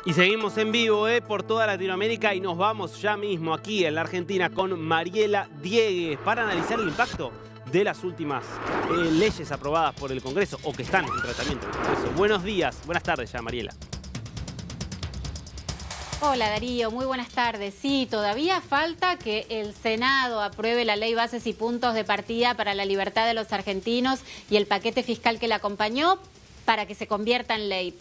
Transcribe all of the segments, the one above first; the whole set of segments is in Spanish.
Y seguimos en vivo por toda Latinoamérica y nos vamos ya mismo aquí en la Argentina con Mariela Diegues para analizar el impacto de las últimas leyes aprobadas por el Congreso o que están en tratamiento en el Congreso. Buenos días, buenas tardes ya, Mariela. Hola Darío, muy buenas tardes. Sí, todavía falta que el Senado apruebe la ley bases y puntos de partida para la libertad de los argentinos y el paquete fiscal que la acompañó para que se convierta en ley.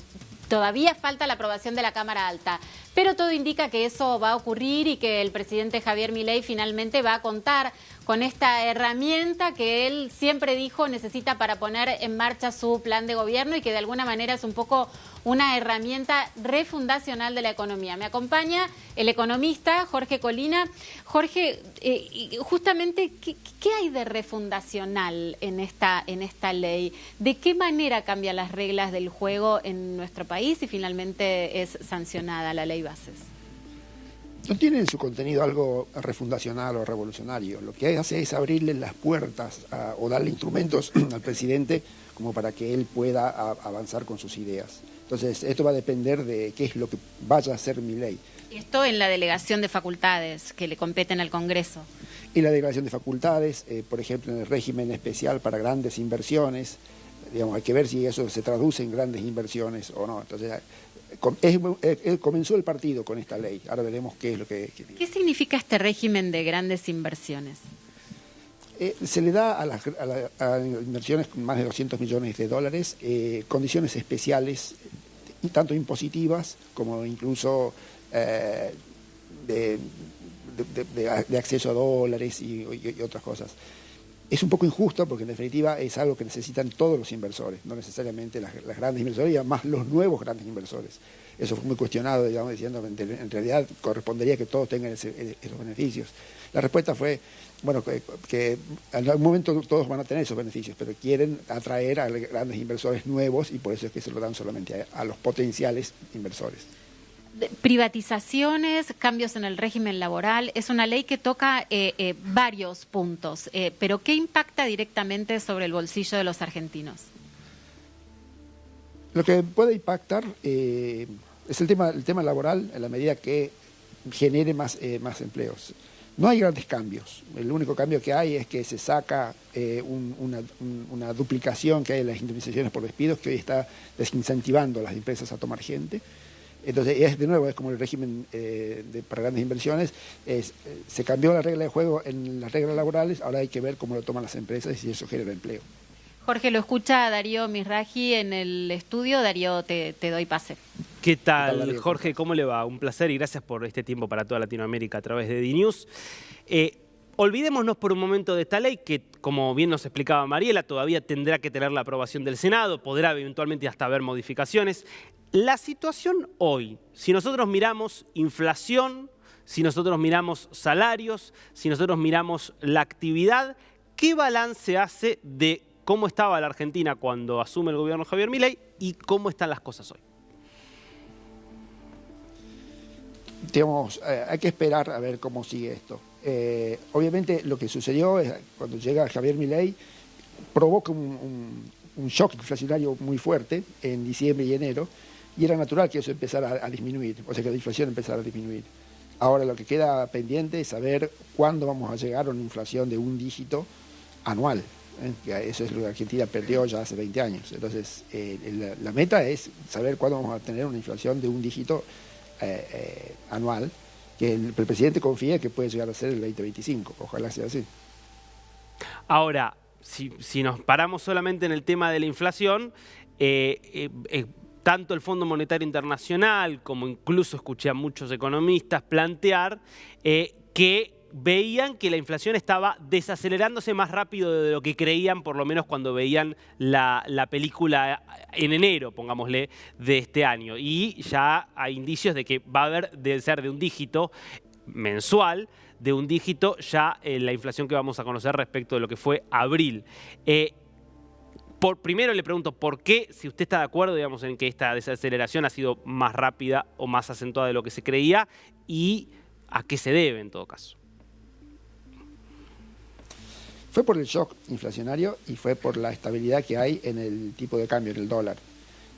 Todavía falta la aprobación de la Cámara Alta, pero todo indica que eso va a ocurrir y que el presidente Javier Milei finalmente va a contar con esta herramienta que él siempre dijo necesita para poner en marcha su plan de gobierno y que de alguna manera es un poco una herramienta refundacional de la economía. Me acompaña el economista Jorge Colina. Jorge, justamente, ¿qué hay de refundacional en esta ley? ¿De qué manera cambian las reglas del juego en nuestro país y finalmente es sancionada la ley bases? No tiene en su contenido algo refundacional o revolucionario. Lo que hace es abrirle las puertas o darle instrumentos al presidente como para que él pueda avanzar con sus ideas. Entonces, esto va a depender de qué es lo que vaya a hacer Milei. Esto en la delegación de facultades que le competen al Congreso. Y la delegación de facultades, por ejemplo, en el régimen especial para grandes inversiones, digamos, hay que ver si eso se traduce en grandes inversiones o no. Entonces, comenzó el partido con esta ley. Ahora veremos qué es lo que... ¿Qué significa este régimen de grandes inversiones? Se le da a inversiones con más de 200 millones de dólares condiciones especiales, tanto impositivas como incluso de acceso a dólares y otras cosas. Es un poco injusto porque en definitiva es algo que necesitan todos los inversores, no necesariamente las grandes inversores y además los nuevos grandes inversores. Eso fue muy cuestionado, digamos, diciendo que en realidad correspondería que todos tengan esos beneficios. La respuesta fue, bueno, que en algún momento todos van a tener esos beneficios, pero quieren atraer a grandes inversores nuevos y por eso es que se lo dan solamente a los potenciales inversores. Privatizaciones, cambios en el régimen laboral, es una ley que toca varios puntos, pero ¿qué impacta directamente sobre el bolsillo de los argentinos? Lo que puede impactar es el tema laboral en la medida que genere más empleos. No hay grandes cambios. El único cambio que hay es que se saca una duplicación que hay en las indemnizaciones por despidos que hoy está desincentivando a las empresas a tomar gente. Entonces, de nuevo, es como el régimen para grandes inversiones. Se cambió la regla de juego en las reglas laborales, ahora hay que ver cómo lo toman las empresas y si eso genera empleo. Jorge, lo escucha Darío Misraji en el estudio. Darío, te doy pase. ¿Qué tal, Jorge? ¿Cómo le va? Un placer y gracias por este tiempo para toda Latinoamérica a través de DNews. Olvidémonos por un momento de esta ley que, como bien nos explicaba Mariela, todavía tendrá que tener la aprobación del Senado, podrá eventualmente hasta haber modificaciones. La situación hoy, si nosotros miramos inflación, si nosotros miramos salarios, si nosotros miramos la actividad, ¿qué balance hace de cómo estaba la Argentina cuando asume el gobierno Javier Milei y cómo están las cosas hoy? Digamos, hay que esperar a ver cómo sigue esto. Obviamente lo que sucedió es cuando llega Javier Milei provoca un shock inflacionario muy fuerte en diciembre y enero y era natural que eso empezara a disminuir, o sea que la inflación empezara a disminuir. Ahora lo que queda pendiente es saber cuándo vamos a llegar a una inflación de un dígito anual. Que eso es lo que Argentina perdió ya hace 20 años. Entonces la meta es saber cuándo vamos a tener una inflación de un dígito anual, que el presidente confía que puede llegar a ser el 2025. Ojalá sea así. Ahora, si nos paramos solamente en el tema de la inflación, tanto el Fondo Monetario Internacional como incluso escuché a muchos economistas plantear que veían que la inflación estaba desacelerándose más rápido de lo que creían, por lo menos cuando veían la película en enero, pongámosle, de este año. Y ya hay indicios de que va a haber de ser de un dígito mensual, de un dígito ya la inflación que vamos a conocer respecto de lo que fue abril. Primero le pregunto por qué, si usted está de acuerdo, digamos, en que esta desaceleración ha sido más rápida o más acentuada de lo que se creía y a qué se debe en todo caso. Fue por el shock inflacionario y fue por la estabilidad que hay en el tipo de cambio, en el dólar.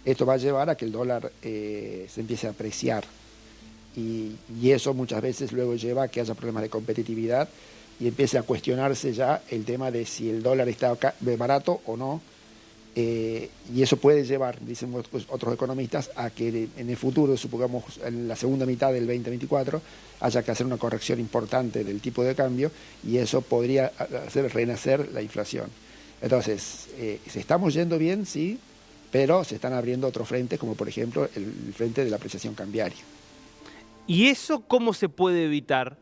esto va a llevar a que el dólar se empiece a apreciar. Y eso muchas veces luego lleva a que haya problemas de competitividad y empiece a cuestionarse ya el tema de si el dólar está barato o no. Y eso puede llevar, dicen otros economistas, a que en el futuro, supongamos en la segunda mitad del 2024, haya que hacer una corrección importante del tipo de cambio y eso podría hacer renacer la inflación. Entonces, se estamos yendo bien, sí, pero se están abriendo otros frentes, como por ejemplo el frente de la apreciación cambiaria. ¿Y eso cómo se puede evitar?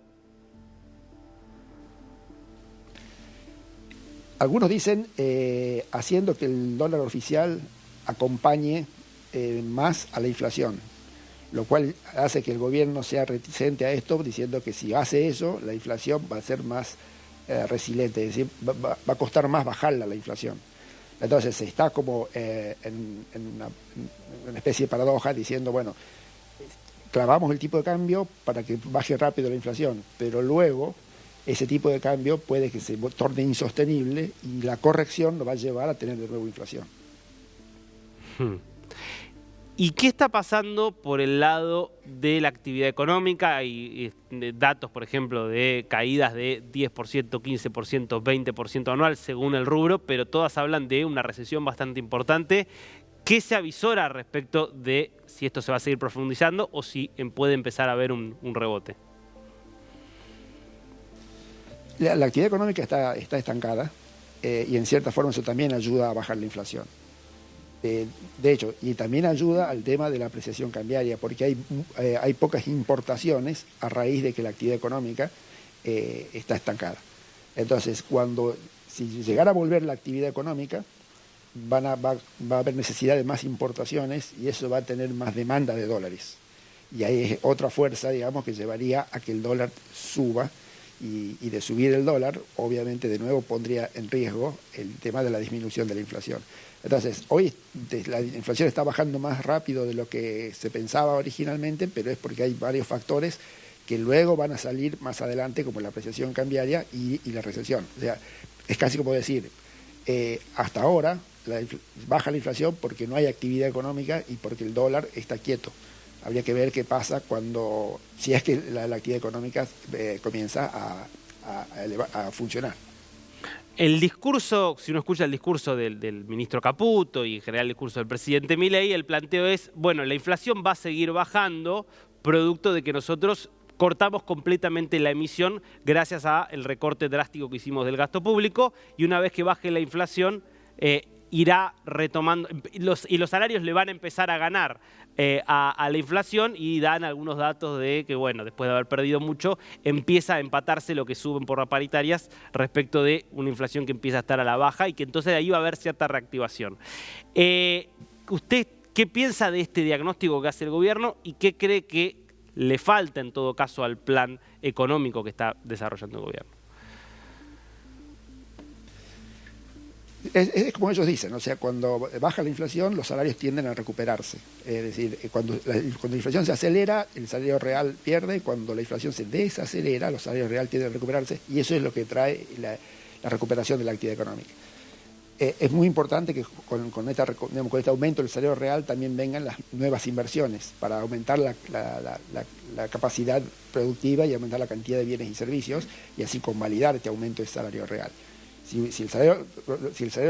Algunos dicen haciendo que el dólar oficial acompañe más a la inflación, lo cual hace que el gobierno sea reticente a esto, diciendo que si hace eso, la inflación va a ser más resiliente, es decir, va a costar más bajarla la inflación. Entonces se está como en una especie de paradoja diciendo, bueno, clavamos el tipo de cambio para que baje rápido la inflación, pero luego ese tipo de cambio puede que se torne insostenible y la corrección lo va a llevar a tener de nuevo inflación. ¿Y qué está pasando por el lado de la actividad económica? Hay datos, por ejemplo, de caídas de 10%, 15%, 20% anual según el rubro, pero todas hablan de una recesión bastante importante. ¿Qué se avisora respecto de si esto se va a seguir profundizando o si puede empezar a haber un rebote? La actividad económica está estancada y en cierta forma eso también ayuda a bajar la inflación. De hecho, y también ayuda al tema de la apreciación cambiaria, porque hay pocas importaciones a raíz de que la actividad económica está estancada. Entonces, si llegara a volver la actividad económica, va a haber necesidad de más importaciones y eso va a tener más demanda de dólares. Y ahí es otra fuerza, digamos, que llevaría a que el dólar suba. Y de subir el dólar, obviamente de nuevo pondría en riesgo el tema de la disminución de la inflación. Entonces, hoy la inflación está bajando más rápido de lo que se pensaba originalmente, pero es porque hay varios factores que luego van a salir más adelante, como la apreciación cambiaria y la recesión. O sea, es casi como decir, hasta ahora baja la inflación porque no hay actividad económica y porque el dólar está quieto. Habría que ver qué pasa si es que la actividad económica comienza a funcionar. El discurso, si uno escucha el discurso del ministro Caputo y en general el discurso del presidente Milei, el planteo es, bueno, la inflación va a seguir bajando producto de que nosotros cortamos completamente la emisión gracias al recorte drástico que hicimos del gasto público y una vez que baje la inflación irá retomando y los salarios le van a empezar a ganar a la inflación y dan algunos datos de que, bueno, después de haber perdido mucho, empieza a empatarse lo que suben por las paritarias respecto de una inflación que empieza a estar a la baja y que entonces ahí va a haber cierta reactivación. ¿Usted qué piensa de este diagnóstico que hace el gobierno y qué cree que le falta en todo caso al plan económico que está desarrollando el gobierno? Es como ellos dicen, o sea, cuando baja la inflación, los salarios tienden a recuperarse. Es decir, cuando la inflación se acelera, el salario real pierde, cuando la inflación se desacelera, los salarios reales tienden a recuperarse, y eso es lo que trae la recuperación de la actividad económica. Es muy importante que con este aumento del salario real también vengan las nuevas inversiones para aumentar la capacidad productiva y aumentar la cantidad de bienes y servicios, y así convalidar este aumento del salario real. Si el salario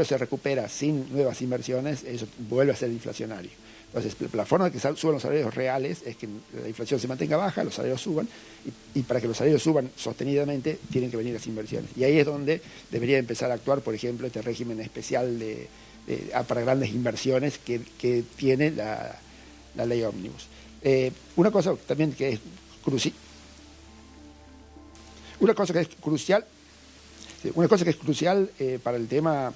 se recupera sin nuevas inversiones, eso vuelve a ser inflacionario. Entonces, la forma de que suban los salarios reales es que la inflación se mantenga baja, los salarios suban, y para que los salarios suban sostenidamente tienen que venir las inversiones. Y ahí es donde debería empezar a actuar, por ejemplo, este régimen especial para grandes inversiones que tiene la ley ómnibus. Una cosa también que es crucial para el tema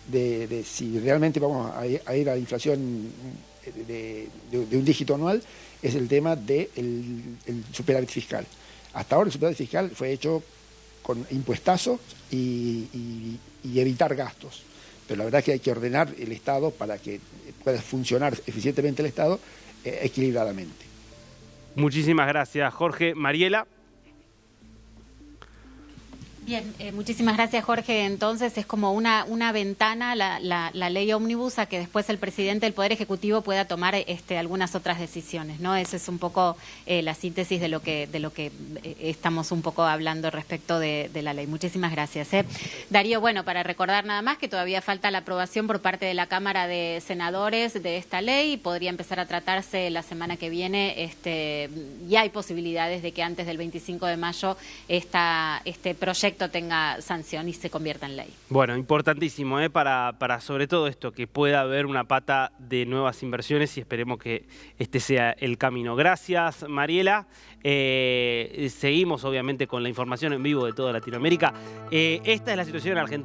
de si realmente vamos a ir a la inflación de un dígito anual es el tema del superávit fiscal. Hasta ahora el superávit fiscal fue hecho con impuestazos y evitar gastos. Pero la verdad es que hay que ordenar el Estado para que pueda funcionar eficientemente el Estado equilibradamente. Muchísimas gracias, Jorge. Mariela. Bien, muchísimas gracias, Jorge. Entonces es como una ventana la ley ómnibus a que después el presidente del Poder Ejecutivo pueda tomar algunas otras decisiones, ¿no? Esa es un poco la síntesis de lo que estamos un poco hablando respecto de la ley. Muchísimas gracias. Darío, bueno, para recordar nada más que todavía falta la aprobación por parte de la Cámara de Senadores de esta ley y podría empezar a tratarse la semana que viene. Ya hay posibilidades de que antes del 25 de mayo este proyecto tenga sanción y se convierta en ley. Bueno, importantísimo para sobre todo esto, que pueda haber una pata de nuevas inversiones y esperemos que este sea el camino. Gracias, Mariela. Seguimos obviamente con la información en vivo de toda Latinoamérica. Esta es la situación en Argentina.